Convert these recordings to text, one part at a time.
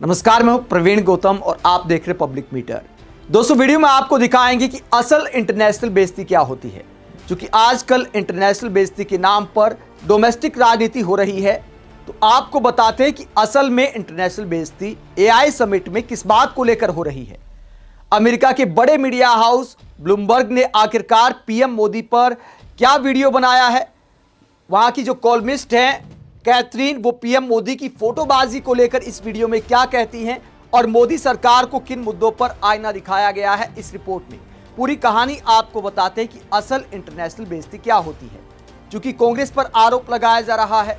नमस्कार, मैं हूं प्रवीण गौतम और आप देख रहे पब्लिक मीटर। दोस्तों, वीडियो में आपको दिखाएंगे कि असल इंटरनेशनल बेइज्जती क्या होती है, क्योंकि आजकल इंटरनेशनल बेइज्जती के नाम पर डोमेस्टिक राजनीति हो रही है। तो आपको बताते हैं कि असल में इंटरनेशनल बेइज्जती एआई समिट में किस बात को लेकर हो रही है। अमेरिका के बड़े मीडिया हाउस ब्लूमबर्ग ने आखिरकार पीएम मोदी पर क्या वीडियो बनाया है। वहां की जो कॉलमिस्ट हैं कैथरीन, वो पीएम मोदी की फोटोबाजी को लेकर इस वीडियो में क्या कहती हैं और मोदी सरकार को किन मुद्दों पर आईना दिखाया गया है। इस रिपोर्ट में पूरी कहानी आपको बताते हैं कि असल इंटरनेशनल बेइज्जती क्या होती है। क्योंकि कांग्रेस पर आरोप लगाया जा रहा है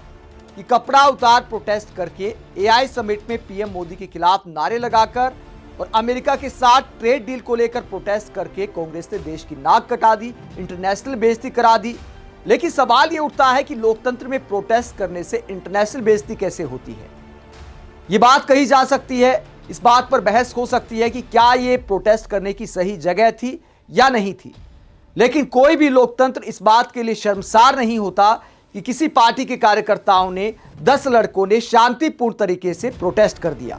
कि कपड़ा उतार प्रोटेस्ट करके एआई समिट में पीएम मोदी के खिलाफ नारे लगाकर और अमेरिका के साथ ट्रेड डील को लेकर प्रोटेस्ट करके कांग्रेस ने देश की नाक कटा दी, इंटरनेशनल बेइज्जती करा दी। लेकिन सवाल यह उठता है कि लोकतंत्र में प्रोटेस्ट करने से इंटरनेशनल बेइज्जती कैसे होती है। यह बात कही जा सकती है, इस बात पर बहस हो सकती है कि क्या यह प्रोटेस्ट करने की सही जगह थी या नहीं थी। लेकिन कोई भी लोकतंत्र इस बात के लिए शर्मसार नहीं होता कि किसी पार्टी के कार्यकर्ताओं ने 10 लड़कों ने शांतिपूर्ण तरीके से प्रोटेस्ट कर दिया।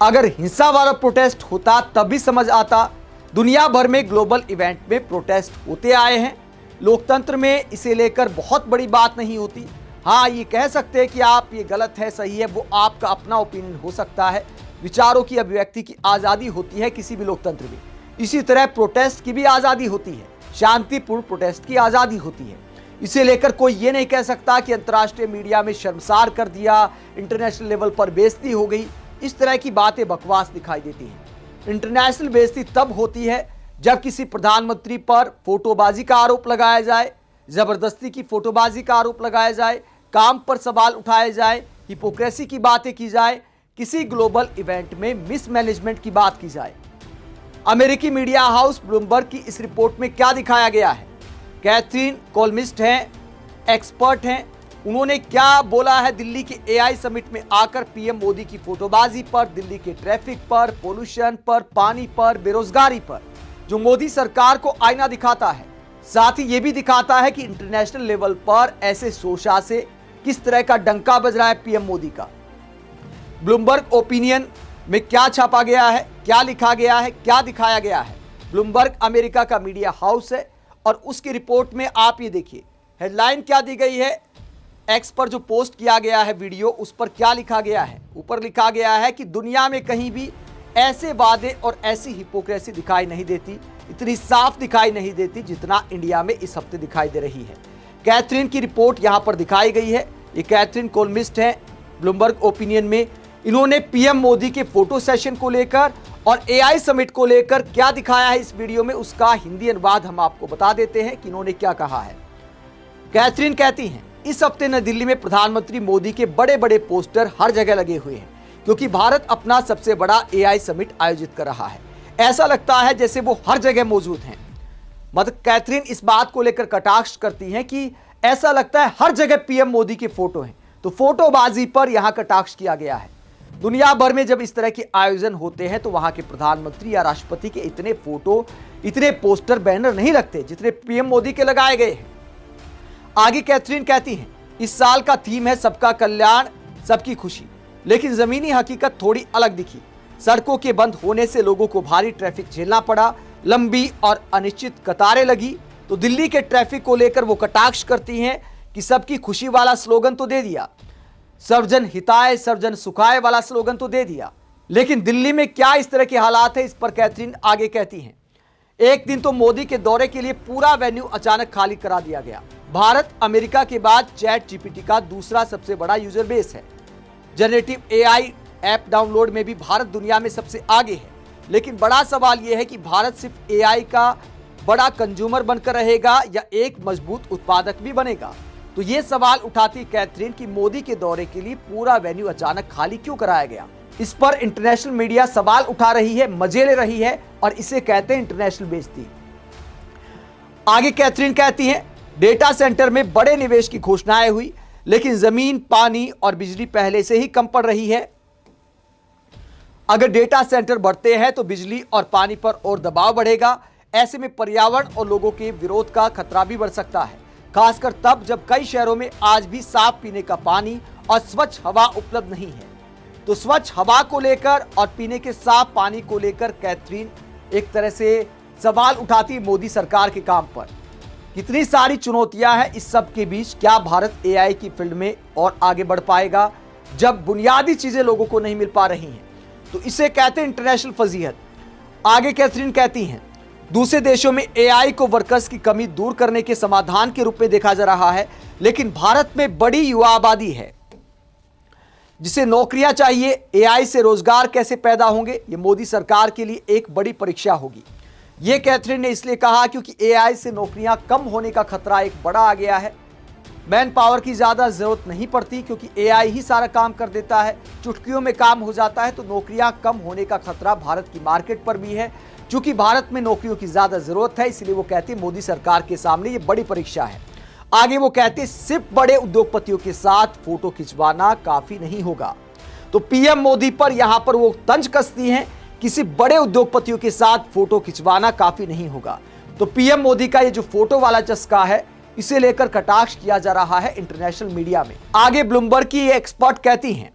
अगर हिंसा वाला प्रोटेस्ट होता तब भी समझ आता। दुनिया भर में ग्लोबल इवेंट में प्रोटेस्ट होते आए हैं। लोकतंत्र में इसे लेकर बहुत बड़ी बात नहीं होती। हाँ, ये कह सकते हैं कि आप ये गलत है, सही है, वो आपका अपना ओपिनियन हो सकता है। विचारों की अभिव्यक्ति की आज़ादी होती है किसी भी लोकतंत्र में। इसी तरह प्रोटेस्ट की भी आज़ादी होती है, शांतिपूर्ण प्रोटेस्ट की आज़ादी होती है। इसे लेकर कोई ये नहीं कह सकता कि अंतर्राष्ट्रीय मीडिया में शर्मसार कर दिया, इंटरनेशनल लेवल पर बेइज्जती हो गई। इस तरह की बातें बकवास दिखाई देती हैं। इंटरनेशनल बेइज्जती तब होती है जब किसी प्रधानमंत्री पर फोटोबाजी का आरोप लगाया जाए, जबरदस्ती की फोटोबाजी का आरोप लगाया जाए, काम पर सवाल उठाए जाए, हिपोक्रेसी की बातें की जाए, किसी ग्लोबल इवेंट में मिसमैनेजमेंट की बात की जाए। अमेरिकी मीडिया हाउस ब्लूमबर्ग की इस रिपोर्ट में क्या दिखाया गया है। कैथरीन कॉलमिस्ट हैं, एक्सपर्ट हैं, उन्होंने क्या बोला है दिल्ली के एआई समिट में आकर पीएम मोदी की फोटोबाजी पर, दिल्ली के ट्रैफिक पर, पोल्यूशन पर, पानी पर, बेरोजगारी पर, जो मोदी सरकार को आईना दिखाता है। साथ ही यह भी दिखाता है कि इंटरनेशनल लेवल पर ऐसे सोशा से किस तरह का डंका बज रहा है पीएम मोदी का। ब्लूमबर्ग ओपिनियन में क्या छापा गया है, क्या लिखा गया है, क्या दिखाया गया है। ब्लूमबर्ग अमेरिका का मीडिया हाउस है और उसकी रिपोर्ट में आप ये देखिए, हेडलाइन क्या दी गई है। एक्स पर जो पोस्ट किया गया है वीडियो, उस पर क्या लिखा गया है। ऊपर लिखा गया है कि दुनिया में कहीं भी ऐसे वादे और ऐसी हिपोक्रेसी दिखाई नहीं देती, इतनी साफ दिखाई नहीं देती जितना इंडिया में इस हफ्ते दिखाई दे रही है। कैथरीन की रिपोर्ट यहां पर दिखाई गई है। ये कैथरीन कॉलमिस्ट हैं ब्लूमबर्ग ओपिनियन में। इन्होंने पीएम मोदी के फोटो सेशन को लेकर और एआई समिट को लेकर क्या दिखाया है इस वीडियो में, उसका हिंदी अनुवाद हम आपको बता देते हैं कि इन्होंने क्या कहा है। कैथरीन कहती हैं, इस हफ्ते नई दिल्ली में प्रधानमंत्री मोदी के बड़े बड़े पोस्टर हर जगह लगे हुए हैं, क्योंकि भारत अपना सबसे बड़ा एआई समिट आयोजित कर रहा है। ऐसा लगता है जैसे वो हर जगह मौजूद हैं। मतलब कैथरीन इस बात को लेकर कटाक्ष करती हैं कि ऐसा लगता है हर जगह पीएम मोदी के फोटो हैं। तो फोटोबाजी पर यहां कटाक्ष किया गया है। दुनिया भर में जब इस तरह के आयोजन होते हैं तो वहां के प्रधानमंत्री या राष्ट्रपति के इतने फोटो, इतने पोस्टर, बैनर नहीं लगते जितने पीएम मोदी के लगाए गए हैं। आगे कैथरीन कहती हैं, इस साल का थीम है सबका कल्याण, सबकी खुशी। लेकिन जमीनी हकीकत थोड़ी अलग दिखी। सड़कों के बंद होने से लोगों को भारी ट्रैफिक झेलना पड़ा, लंबी और अनिश्चित कतारें लगी। तो दिल्ली के ट्रैफिक को लेकर वो कटाक्ष करती हैं कि सबकी खुशी वाला स्लोगन तो दे दिया, सर्वजन हिताय सर्वजन सुखाय वाला स्लोगन तो दे दिया, लेकिन दिल्ली में क्या इस तरह के हालात है, इस पर कैथरीन आगे कहती हैं, एक दिन तो मोदी के दौरे के लिए पूरा वेन्यू अचानक खाली करा दिया गया। भारत अमेरिका के बाद चैट जीपीटी का दूसरा सबसे बड़ा यूजर बेस है। जनरेटिव एआई ऐप डाउनलोड में भी भारत दुनिया में सबसे आगे है। लेकिन बड़ा सवाल यह है कि भारत सिर्फ एआई का बड़ा कंज्यूमर बनकर रहेगा या एक मजबूत उत्पादक भी बनेगा। तो यह सवाल उठाती कैथरीन कि मोदी के दौरे के लिए पूरा वेन्यू अचानक खाली क्यों कराया गया। इस पर इंटरनेशनल मीडिया सवाल उठा रही है, मजे ले रही है और इसे कहते हैं इंटरनेशनल बेइज्जती। आगे कैथरीन कहती हैं, डेटा सेंटर में बड़े निवेश की घोषणाएं हुई, लेकिन जमीन, पानी और बिजली पहले से ही कम पड़ रही है। अगर डेटा सेंटर बढ़ते हैं तो बिजली और पानी पर और दबाव बढ़ेगा। ऐसे में पर्यावरण और लोगों के विरोध का खतरा भी बढ़ सकता है, खासकर तब जब कई शहरों में आज भी साफ पीने का पानी और स्वच्छ हवा उपलब्ध नहीं है। तो स्वच्छ हवा को लेकर और पीने के साफ पानी को लेकर कैथरीन एक तरह से सवाल उठाती है मोदी सरकार के काम पर। कितनी सारी चुनौतियां हैं, इस सब के बीच क्या भारत एआई की फील्ड में और आगे बढ़ पाएगा जब बुनियादी चीजें लोगों को नहीं मिल पा रही हैं? तो इसे कहते हैं इंटरनेशनल फजीहत। आगे कैथरीन कहती हैं, दूसरे देशों में एआई को वर्कर्स की कमी दूर करने के समाधान के रूप में देखा जा रहा है, लेकिन भारत में बड़ी युवा आबादी है जिसे नौकरियां चाहिए। एआई से रोजगार कैसे पैदा होंगे, ये मोदी सरकार के लिए एक बड़ी परीक्षा होगी। यह कैथरीन ने इसलिए कहा क्योंकि एआई से नौकरियां कम होने का खतरा एक बड़ा आ गया है। मैन पावर की ज्यादा जरूरत नहीं पड़ती क्योंकि एआई ही सारा काम कर देता है, चुटकियों में काम हो जाता है। तो नौकरियां कम होने का खतरा भारत की मार्केट पर भी है। चूंकि भारत में नौकरियों की ज्यादा जरूरत है, इसलिए वो कहते हैं मोदी सरकार के सामने ये बड़ी परीक्षा है। आगे वो कहते हैं सिर्फ बड़े उद्योगपतियों के साथ फोटो खिंचवाना काफी नहीं होगा। तो पीएम मोदी पर यहां पर वो तंज कसती हैं, किसी बड़े उद्योगपतियों के साथ फोटो खिंचवाना काफी नहीं होगा। तो पीएम मोदी का ये जो फोटो वाला चस्का है, इसे लेकर कटाक्ष किया जा रहा है इंटरनेशनल मीडिया में। आगे ब्लूमबर्ग की एक्सपर्ट कहती हैं,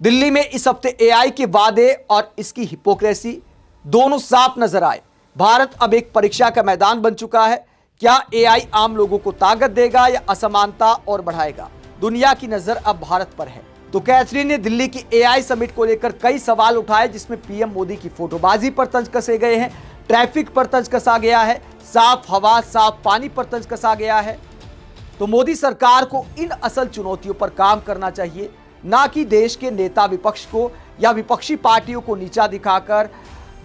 दिल्ली में इस हफ्ते एआई के वादे और इसकी हिपोक्रेसी दोनों साफ नजर आए। भारत अब एक परीक्षा का मैदान बन चुका है। क्या एआई आम लोगों को ताकत देगा या असमानता और बढ़ाएगा? दुनिया की नजर अब भारत पर है। तो कैथरीन ने दिल्ली की एआई समिट को लेकर कई सवाल उठाए, जिसमें पीएम मोदी की फोटोबाजी पर तंज कसे गए हैं, ट्रैफिक पर तंज कसा गया है, साफ हवा साफ पानी पर तंज कसा गया है। तो मोदी सरकार को इन असल चुनौतियों पर काम करना चाहिए, ना कि देश के नेता विपक्ष को या विपक्षी पार्टियों को नीचा दिखाकर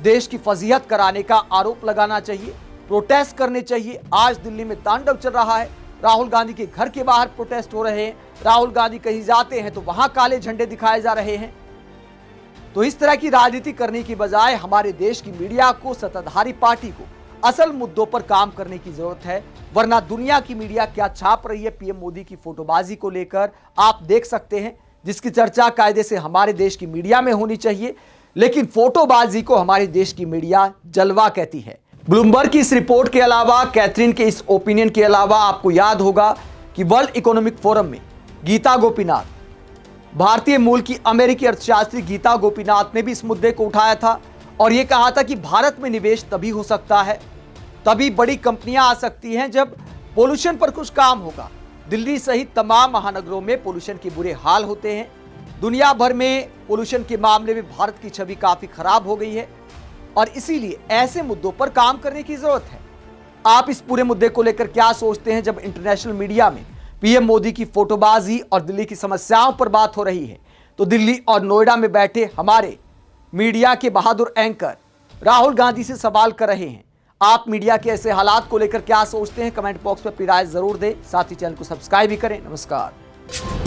देश की फजीहत कराने का आरोप लगाना चाहिए। प्रोटेस्ट करने चाहिए। आज दिल्ली में तांडव चल रहा है, राहुल गांधी के घर के बाहर प्रोटेस्ट हो रहे हैं। राहुल गांधी कहीं जाते हैं तो वहां काले झंडे दिखाए जा रहे हैं। तो इस तरह की राजनीति करने की बजाय हमारे देश की मीडिया को, सत्ताधारी पार्टी को असल मुद्दों पर काम करने की जरूरत है। वरना दुनिया की मीडिया क्या छाप रही है पीएम मोदी की फोटोबाजी को लेकर आप देख सकते हैं, जिसकी चर्चा कायदे से हमारे देश की मीडिया में होनी चाहिए, लेकिन फोटोबाजी को हमारे देश की मीडिया जलवा कहती है। ब्लूमबर्ग की इस रिपोर्ट के अलावा, कैथरीन के इस ओपिनियन के अलावा, आपको याद होगा कि वर्ल्ड इकोनॉमिक फोरम में गीता गोपीनाथ, भारतीय मूल की अमेरिकी अर्थशास्त्री गीता गोपीनाथ ने भी इस मुद्दे को उठाया था और यह कहा था कि भारत में निवेश तभी हो सकता है, तभी बड़ी कंपनियां आ सकती हैं जब पोल्यूशन पर कुछ काम होगा। दिल्ली सहित तमाम महानगरों में पोल्यूशन के बुरे हाल होते हैं। दुनिया भर में पोल्यूशन के मामले में भारत की छवि काफी खराब हो गई है और इसीलिए ऐसे मुद्दों पर काम करने की जरूरत है। आप इस पूरे मुद्दे को लेकर क्या सोचते हैं जब इंटरनेशनल मीडिया में पीएम मोदी की फोटोबाजी और दिल्ली की समस्याओं पर बात हो रही है? तो दिल्ली और नोएडा में बैठे हमारे मीडिया के बहादुर एंकर राहुल गांधी से सवाल कर रहे हैं। आप मीडिया के ऐसे हालात को लेकर क्या सोचते हैं? कमेंट बॉक्स में अपनी राय जरूर दें। साथ ही चैनल को सब्सक्राइब भी करें। नमस्कार।